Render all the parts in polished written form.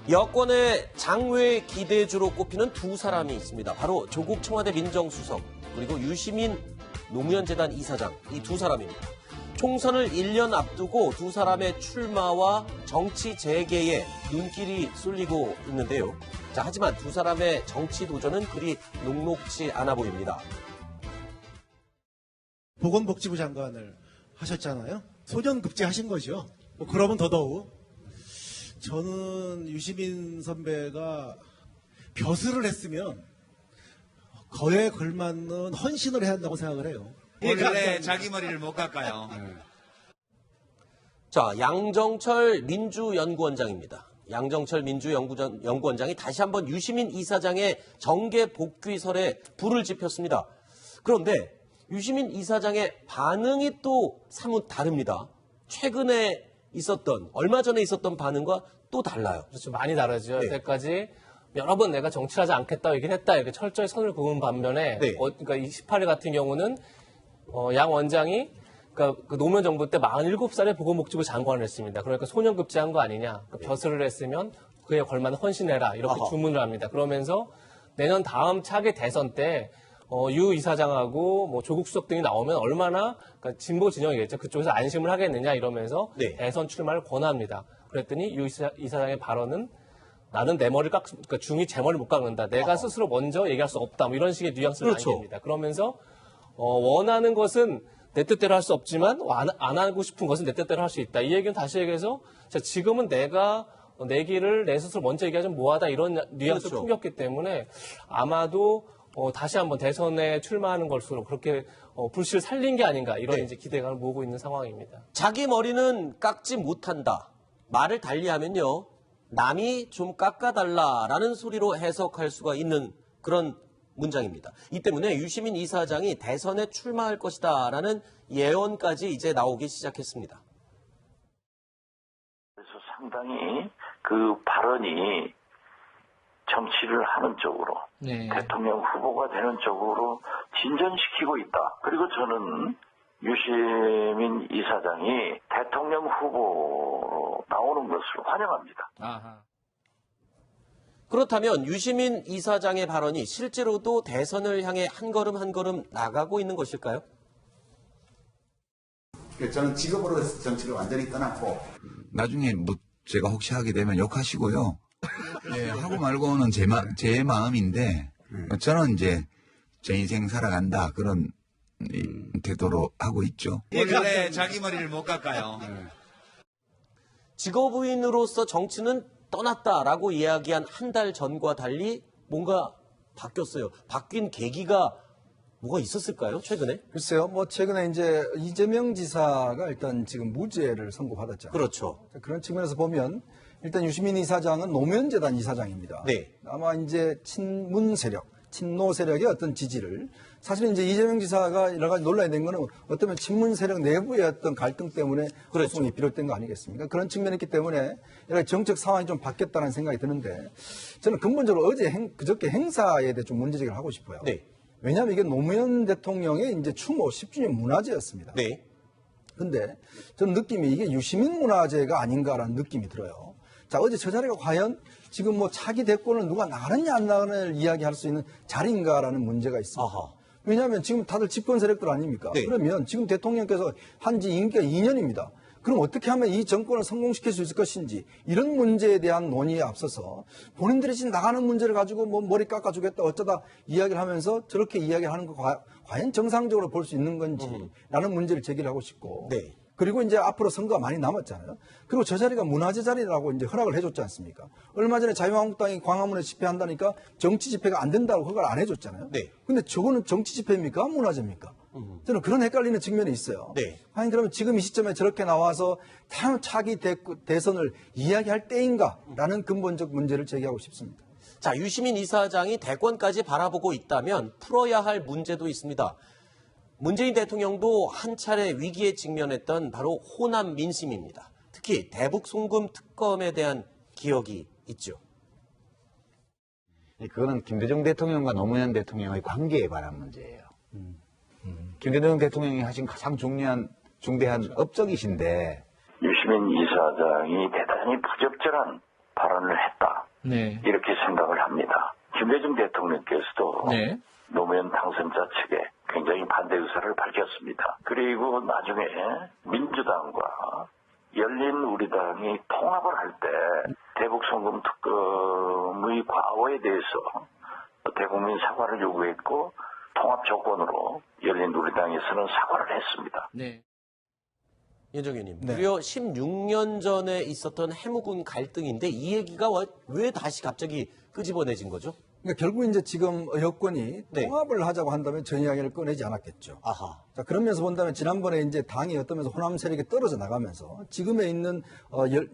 여권의 장외 기대주로 꼽히는 두 사람이 있습니다. 바로 조국 청와대 민정수석 그리고 유시민 노무현재단 이사장, 이 두 사람입니다. 총선을 1년 앞두고 두 사람의 출마와 정치 재개에 눈길이 쏠리고 있는데요. 자, 하지만 두 사람의 정치 도전은 그리 녹록지 않아 보입니다. 보건복지부 장관을 하셨잖아요. 소년급제 하신 거죠. 그러면 더더욱 저는 유시민 선배가 벼슬을 했으면 거에 걸맞는 헌신을 해야 한다고 생각을 해요. 원래 자기 머리를 못 깎아요. 자, 양정철 민주연구원장입니다. 양정철 민주연구원장이 다시 한번 유시민 이사장의 정계 복귀설에 불을 지폈습니다. 그런데 유시민 이사장의 반응이 또 사뭇 다릅니다. 최근에 있었던, 얼마 전에 있었던 반응과 또 달라요. 그렇죠. 많이 다르죠. 네. 여태까지 여러 번 내가 정치를 하지 않겠다고 얘기를 했다. 이렇게 철저히 선을 그은 반면에, 네. 그러니까 28일 같은 경우는, 양 원장이, 그러니까 그 노무현 정부 때 47살에 보건복지부 장관을 했습니다. 그러니까 소년급제한 거 아니냐. 그러니까 벼슬을 했으면 그에 걸맞는 헌신해라. 이렇게 주문을 합니다. 그러면서 내년 다음 차기 대선 때, 유 이사장하고 뭐 조국 수석 등이 나오면 얼마나 그러니까 진보 진영이겠죠. 그쪽에서 안심을 하겠느냐 이러면서 네. 대선 출마를 권합니다. 그랬더니 유 이사장의 발언은 나는 내 머리를 그러니까 중이 제 머리를 못 깎는다. 내가 스스로 먼저 얘기할 수 없다. 뭐 이런 식의 뉘앙스를 그렇죠. 남깁니다. 그러면서 원하는 것은 내 뜻대로 할 수 없지만 안 하고 싶은 것은 내 뜻대로 할 수 있다. 이 얘기는 다시 얘기해서 자, 지금은 내가 내 길을 내 스스로 먼저 얘기하자면 뭐하다 이런 뉘앙스를 그렇죠. 풍겼기 때문에 아마도 다시 한번 대선에 출마하는 것으로 그렇게 불씨를 살린 게 아닌가 이런 네. 이제 기대감을 모으고 있는 상황입니다. 자기 머리는 깎지 못한다. 말을 달리하면요. 남이 좀 깎아달라라는 소리로 해석할 수가 있는 그런 문장입니다. 이 때문에 유시민 이사장이 대선에 출마할 것이다라는 예언까지 이제 나오기 시작했습니다. 그래서 상당히 그 발언이 정치를 하는 쪽으로 대통령 후보가 되는 쪽으로 진전시키고 있다. 그리고 저는 유시민 이사장이 대통령 후보로 나오는 것을 환영합니다. 아하. 그렇다면 유시민 이사장의 발언이 실제로도 대선을 향해 한 걸음 한 걸음 나가고 있는 것일까요? 저는 직업으로 정치를 완전히 떠났고 나중에 뭐 제가 혹시 하게 되면 욕하시고요. 네, 하고 말고는 제 마음인데 저는 이제 제 인생 살아간다 그런 태도로 하고 있죠. 원래 자기 머리를 못 깎아요. 직업의인으로서 정치는 떠났다라고 이야기한 한 달 전과 달리 뭔가 바뀌었어요. 바뀐 계기가 뭐가 있었을까요? 최근에? 글쎄요, 뭐 최근에 이제 이재명 지사가 일단 지금 무죄를 선고받았잖아요. 그렇죠. 그런 측면에서 보면 일단 유시민 이사장은 노무현재단 이사장입니다. 네. 아마 이제 친문 세력, 친노 세력의 어떤 지지를 사실은 이제 이재명 지사가 여러 가지 논란이 된 거는 어쩌면 친문 세력 내부의 어떤 갈등 때문에 그렇죠. 소송이 비롯된 거 아니겠습니까? 그런 측면이 있기 때문에 여러 가지 정책 상황이 좀 바뀌었다는 생각이 드는데 저는 근본적으로 그저께 행사에 대해 좀 문제제기를 하고 싶어요. 네. 왜냐하면 이게 노무현 대통령의 이제 추모 10주년 문화제였습니다. 네. 근데 저는 느낌이 이게 유시민 문화제가 아닌가라는 느낌이 들어요. 자, 어제 저 자리가 과연 지금 뭐 차기 대권을 누가 나가느냐 안 나가느냐를 이야기할 수 있는 자리인가라는 문제가 있습니다. 아하. 왜냐하면 지금 다들 집권 세력들 아닙니까? 네. 그러면 지금 대통령께서 한지 임기가 2년입니다. 그럼 어떻게 하면 이 정권을 성공시킬 수 있을 것인지 이런 문제에 대한 논의에 앞서서 본인들이 지금 나가는 문제를 가지고 뭐 머리 깎아주겠다 어쩌다 이야기를 하면서 저렇게 이야기를 하는 거 과연 정상적으로 볼 수 있는 건지라는 문제를 제기를 하고 싶고 네. 그리고 이제 앞으로 선거가 많이 남았잖아요. 그리고 저 자리가 문화재 자리라고 이제 허락을 해줬지 않습니까? 얼마 전에 자유한국당이 광화문에 집회한다니까 정치 집회가 안 된다고 허가를 안 해줬잖아요. 네. 근데 저거는 정치 집회입니까? 문화재입니까? 저는 그런 헷갈리는 측면이 있어요. 네. 아니 그러면 지금 이 시점에 저렇게 나와서 다음 차기 대선을 이야기할 때인가라는 근본적 문제를 제기하고 싶습니다. 자, 유시민 이사장이 대권까지 바라보고 있다면 풀어야 할 문제도 있습니다. 문재인 대통령도 한 차례 위기에 직면했던 바로 호남 민심입니다. 특히 대북 송금 특검에 대한 기억이 있죠. 그거는 김대중 대통령과 노무현 대통령의 관계에 관한 문제예요. 김대중 대통령이 하신 가장 중대한 업적이신데 유시민 이사장이 대단히 부적절한 발언을 했다. 네. 이렇게 생각을 합니다. 김대중 대통령께서도 네. 노무현 당선자 측에 굉장히 반대 의사를 밝혔습니다. 그리고 나중에 민주당과 열린 우리당이 통합을 할 때 대북 송금 특검의 과오에 대해서 대국민 사과를 요구했고 통합 조건으로 열린 우리당에서는 사과를 했습니다. 네. 윤정현님, 네. 무려 16년 전에 있었던 해묵은 갈등인데 이 얘기가 왜 다시 갑자기 끄집어내진 거죠? 그러니까 결국 이제 지금 여권이 네. 통합을 하자고 한다면 전 이야기를 꺼내지 않았겠죠. 아하. 자, 그러면서 본다면 지난번에 이제 당이 어떤 면에서 호남 세력이 떨어져 나가면서 지금에 있는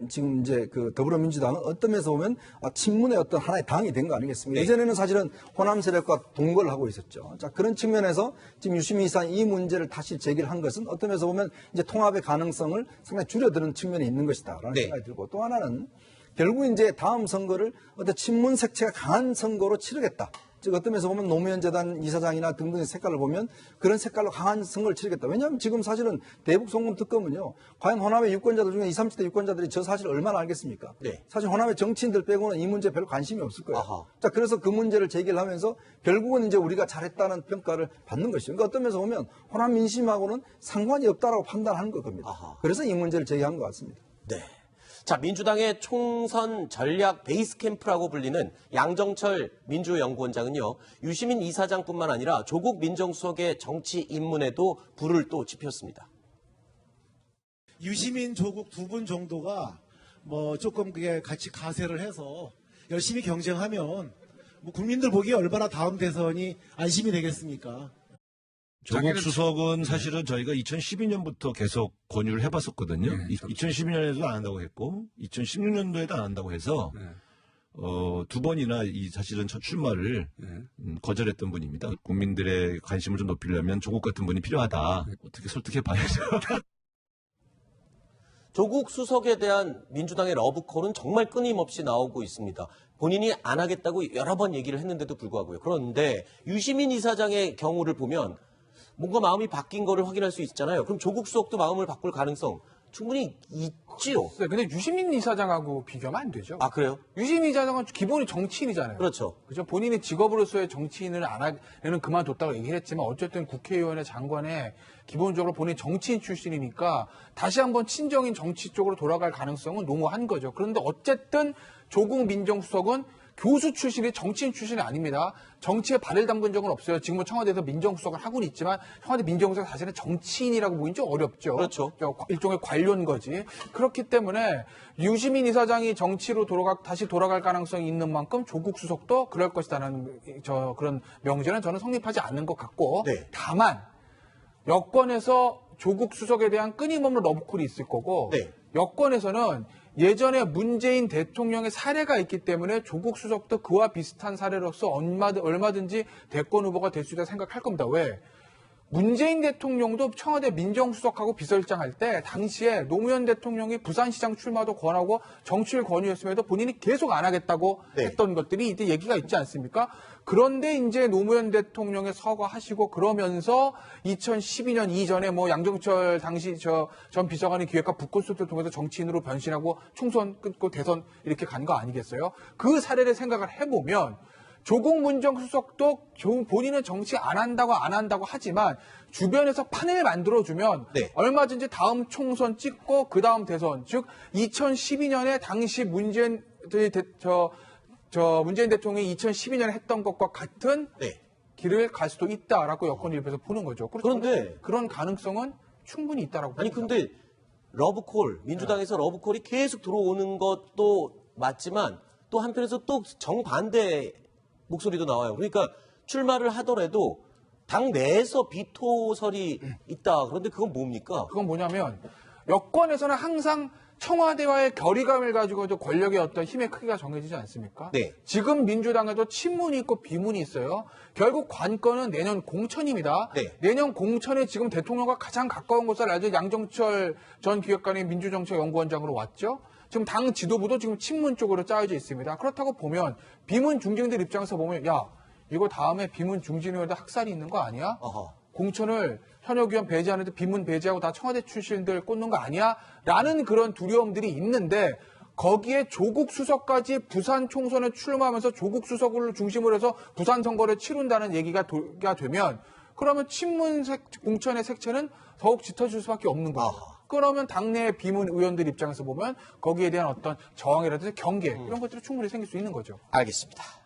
지금 이제 그 더불어민주당은 어떤 면에서 보면 친문의 어떤 하나의 당이 된 거 아니겠습니까? 네. 예전에는 사실은 호남 세력과 동거를 하고 있었죠. 자, 그런 측면에서 지금 유시민 이사는 이 문제를 다시 제기를 한 것은 어떤 면에서 보면 이제 통합의 가능성을 상당히 줄여드는 측면이 있는 것이다라는 네. 생각이 들고 또 하나는 결국 이제 다음 선거를 어떤 친문 색채가 강한 선거로 치르겠다. 즉 어떤 면에서 보면 노무현 재단 이사장이나 등등의 색깔을 보면 그런 색깔로 강한 선거를 치르겠다. 왜냐하면 지금 사실은 대북 송금 특검은요. 과연 호남의 유권자들 중에 20, 30대 유권자들이 저 사실을 얼마나 알겠습니까? 네. 사실 호남의 정치인들 빼고는 이 문제에 별로 관심이 없을 거예요. 아하. 자, 그래서 그 문제를 제기를 하면서 결국은 이제 우리가 잘했다는 평가를 받는 것이죠. 그러니까 어떤 면에서 보면 호남 민심하고는 상관이 없다라고 판단하는 겁니다. 아하. 그래서 이 문제를 제기한 것 같습니다. 네. 자, 민주당의 총선 전략 베이스 캠프라고 불리는 양정철 민주연구원장은요, 유시민 이사장뿐만 아니라 조국 민정수석의 정치 입문에도 불을 또 지폈습니다. 유시민, 조국 두 분 정도가 뭐 조금 그게 같이 가세를 해서 열심히 경쟁하면 뭐 국민들 보기에 얼마나 다음 대선이 안심이 되겠습니까? 조국 수석은 사실은 저희가 2012년부터 계속 권유를 해봤었거든요. 2012년에도 안 한다고 했고, 2016년도에도 안 한다고 해서, 두 번이나 사실은 첫 출마를 거절했던 분입니다. 국민들의 관심을 좀 높이려면 조국 같은 분이 필요하다. 어떻게 설득해 봐야죠. 조국 수석에 대한 민주당의 러브콜은 정말 끊임없이 나오고 있습니다. 본인이 안 하겠다고 여러 번 얘기를 했는데도 불구하고요. 그런데 유시민 이사장의 경우를 보면 뭔가 마음이 바뀐 거를 확인할 수 있잖아요. 그럼 조국 수석도 마음을 바꿀 가능성 충분히 있지요. 네, 근데 유시민 이사장하고 비교하면 안 되죠. 아, 그래요? 유시민 이사장은 기본이 정치인이잖아요. 그렇죠. 그죠? 본인이 직업으로서의 정치인을 안 하려는 그만뒀다고 얘기를 했지만 어쨌든 국회의원의 장관에 기본적으로 본인이 정치인 출신이니까 다시 한번 친정인 정치 쪽으로 돌아갈 가능성은 농후한 거죠. 그런데 어쨌든 조국 민정수석은 교수 출신이 정치인 출신이 아닙니다. 정치에 발을 담근 적은 없어요. 지금은 청와대에서 민정수석을 하고는 있지만 청와대 민정수석 사실은 정치인이라고 보긴 좀 어렵죠. 그렇죠. 일종의 관료인 거지. 그렇기 때문에 유시민 이사장이 정치로 다시 돌아갈 가능성이 있는 만큼 조국 수석도 그럴 것이다는 그런 명제는 저는 성립하지 않는 것 같고 네. 다만 여권에서 조국 수석에 대한 끊임없는 러브콜이 있을 거고 네. 여권에서는 예전에 문재인 대통령의 사례가 있기 때문에 조국 수석도 그와 비슷한 사례로서 얼마든지 대권 후보가 될 수 있다고 생각할 겁니다. 왜? 문재인 대통령도 청와대 민정수석하고 비서실장 할 때 당시에 노무현 대통령이 부산시장 출마도 권하고 정치를 권유했음에도 본인이 계속 안 하겠다고 네. 했던 것들이 이제 얘기가 있지 않습니까? 그런데 이제 노무현 대통령의 서거하시고 그러면서 2012년 이전에 뭐 양정철 당시 전 비서관의 기획과 북콘서트를 통해서 정치인으로 변신하고 총선 끊고 대선 이렇게 간 거 아니겠어요? 그 사례를 생각을 해보면 조국 민정수석도 본인은 정치 안 한다고 하지만 주변에서 판을 만들어주면 네. 얼마든지 다음 총선 찍고 그 다음 대선 즉 2012년에 당시 문재인 대통령이 2012년에 했던 것과 같은 네. 길을 갈 수도 있다라고 여권 일부에서 보는 거죠. 그런데 그런 가능성은 충분히 있다라고 아니 봅니다. 근데 러브콜, 민주당에서 러브콜이 계속 들어오는 것도 맞지만 또 한편에서 또 정반대 목소리도 나와요. 그러니까 출마를 하더라도 당 내에서 비토설이 있다. 그런데 그건 뭡니까? 그건 뭐냐면 여권에서는 항상 청와대와의 결의감을 가지고 권력의 어떤 힘의 크기가 정해지지 않습니까? 네. 지금 민주당에도 친문이 있고 비문이 있어요. 결국 관건은 내년 공천입니다. 네. 내년 공천에 지금 대통령과 가장 가까운 곳을 알죠. 양정철 전 기획관이 민주정책연구원장으로 왔죠. 지금 당 지도부도 지금 친문 쪽으로 짜여져 있습니다. 그렇다고 보면 비문 중진들 입장에서 보면 야 이거 다음에 비문 중진의원도 학살이 있는 거 아니야? 어허. 공천을 현역 의원 배제하는데 비문 배제하고 다 청와대 출신들 꽂는 거 아니야? 라는 그런 두려움들이 있는데 거기에 조국 수석까지 부산 총선에 출마하면서 조국 수석을 중심으로 해서 부산 선거를 치른다는 얘기가 되면 그러면 친문색 공천의 색채는 더욱 짙어질 수밖에 없는 거죠. 그러면 당내 비문 의원들 입장에서 보면 거기에 대한 어떤 저항이라든지 경계 이런 것들이 충분히 생길 수 있는 거죠. 알겠습니다.